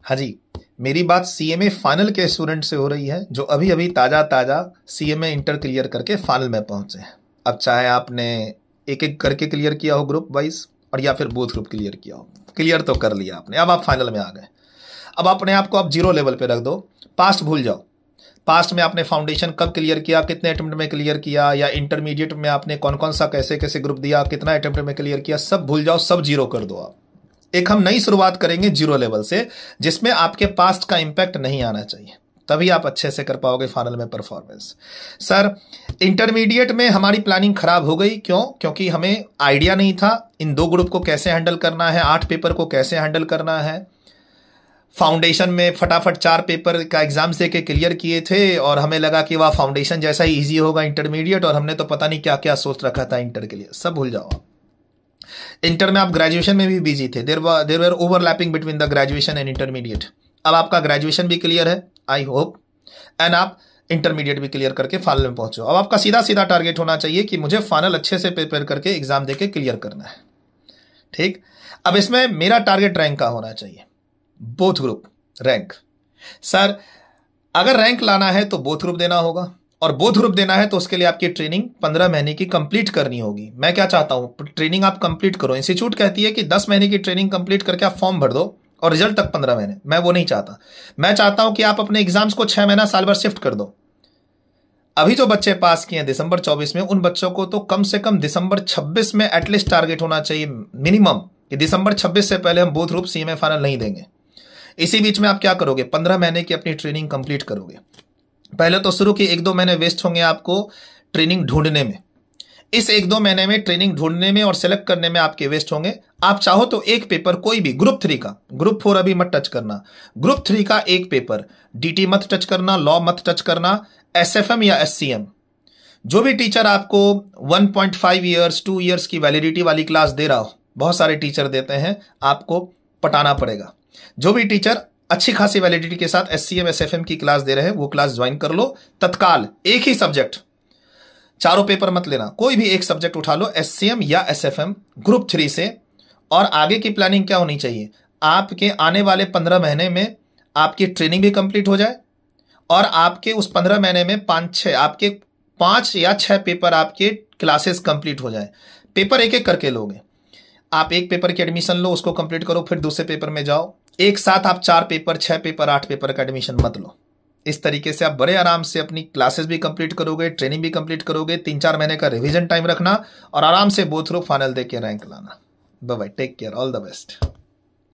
हाँ जी, मेरी बात सीएमए फाइनल के स्टूडेंट से हो रही है जो अभी अभी ताज़ा सीएमए इंटर क्लियर करके फाइनल में पहुंचे हैं। अब चाहे आपने एक एक करके क्लियर किया हो ग्रुप वाइज और या फिर बोथ ग्रुप क्लियर किया हो, क्लियर तो कर लिया आपने, अब आप फाइनल में आ गए। अब अपने आप को आप जीरो लेवल पे रख दो, पास्ट भूल जाओ। पास्ट में आपने फाउंडेशन कब क्लियर किया, कितने अटेम्प्ट में क्लियर किया, या इंटरमीडिएट में आपने कौन कौन सा कैसे कैसे ग्रुप दिया, कितना अटेम्प्ट में क्लियर किया, सब भूल जाओ, सब जीरो कर दो आप। एक हम नई शुरुआत करेंगे जीरो लेवल से, जिसमें आपके पास्ट का इंपैक्ट नहीं आना चाहिए, तभी आप अच्छे से कर पाओगे फाइनल में परफॉर्मेंस। सर, इंटरमीडिएट में हमारी प्लानिंग खराब हो गई, क्यों? क्योंकि हमें आइडिया नहीं था इन दो ग्रुप को कैसे हैंडल करना है, 8 पेपर को कैसे हैंडल करना है। फाउंडेशन में फटाफट 4 पेपर का एग्जाम से के क्लियर किए थे और हमें लगा कि वह फाउंडेशन जैसा ही ईजी होगा इंटरमीडिएट, और हमने तो पता नहीं क्या क्या सोच रखा था इंटर के लिए। सब भूल जाओ। इंटर में आप ग्रेजुएशन में भी बिजी थे, there were overlapping between the graduation and intermediate. अब आपका ग्रेजुएशन भी क्लियर है, आई होप, एंड आप इंटरमीडिएट भी क्लियर करके फाइनल में पहुंचो। अब आपका सीधा सीधा टारगेट होना चाहिए कि मुझे फाइनल अच्छे से प्रिपेयर करके एग्जाम देके क्लियर करना है। ठीक, अब इसमें मेरा टारगेट रैंक का होना चाहिए, बोथ ग्रुप रैंक। सर, अगर रैंक लाना है तो बोथ ग्रुप देना होगा, और बोथ ग्रुप देना है तो उसके लिए आपकी ट्रेनिंग 15 महीने की कंप्लीट करनी होगी। मैं क्या चाहता हूं, ट्रेनिंग आप कंप्लीट करो। इंस्टीट्यूट कहती है कि 10 महीने की ट्रेनिंग कंप्लीट करके आप फॉर्म भर दो और रिजल्ट तक 15 महीने। मैं वो नहीं चाहता। मैं चाहता हूं कि आप अपने एग्जाम्स को 6 महीना साल भर शिफ्ट कर दो। अभी जो बच्चे पास किए हैं दिसंबर 24 में, उन बच्चों को तो कम से कम दिसंबर 26 में एटलीस्ट टारगेट होना चाहिए मिनिमम, कि दिसंबर 26 से पहले हम बोथ ग्रुप सीएमए फाइनल नहीं देंगे। इसी बीच में आप क्या करोगे, 15 महीने की अपनी ट्रेनिंग कंप्लीट करोगे। पहले तो शुरू की 1-2 महीने वेस्ट होंगे आपको ट्रेनिंग ढूंढने में। इस 1-2 महीने में ट्रेनिंग ढूंढने में और सेलेक्ट करने में आपके वेस्ट होंगे। आप चाहो तो एक पेपर कोई भी, ग्रुप 3 का, ग्रुप 4 अभी मत टच करना, ग्रुप 3 का एक पेपर, डीटी मत टच करना, लॉ मत टच करना, एसएफएम या एससीएम, जो भी टीचर आपको 1.5 ईयर्स 2 ईयर्स की वैलिडिटी वाली क्लास दे रहा हो, बहुत सारे टीचर देते हैं, आपको पटाना पड़ेगा। जो भी टीचर अच्छी खासी वैलिडिटी के साथ एससीएम एसएफएम की क्लास दे रहे हैं, वो क्लास ज्वाइन कर लो तत्काल। एक ही सब्जेक्ट, चारों पेपर मत लेना, कोई भी एक सब्जेक्ट उठा लो, एससीएम या एसएफएम ग्रुप 3 से। और आगे की प्लानिंग क्या होनी चाहिए, आपके आने वाले 15 महीने में आपकी ट्रेनिंग भी कंप्लीट हो जाए, और आपके उस 15 महीने में 5 या 6 पेपर आपके क्लासेस कंप्लीट हो जाए। पेपर एक एक करके लोगे आप, एक पेपर की एडमिशन लो, उसको कंप्लीट करो, फिर दूसरे पेपर में जाओ। एक साथ आप 4 पेपर, 6 पेपर, 8 पेपर का एडमिशन मत लो। इस तरीके से आप बड़े आराम से अपनी क्लासेस भी कंप्लीट करोगे, ट्रेनिंग भी कंप्लीट करोगे, 3-4 महीने का रिवीजन टाइम रखना, और आराम से बोथ ग्रुप फाइनल देके रैंक लाना। Bye bye, take care, all the best.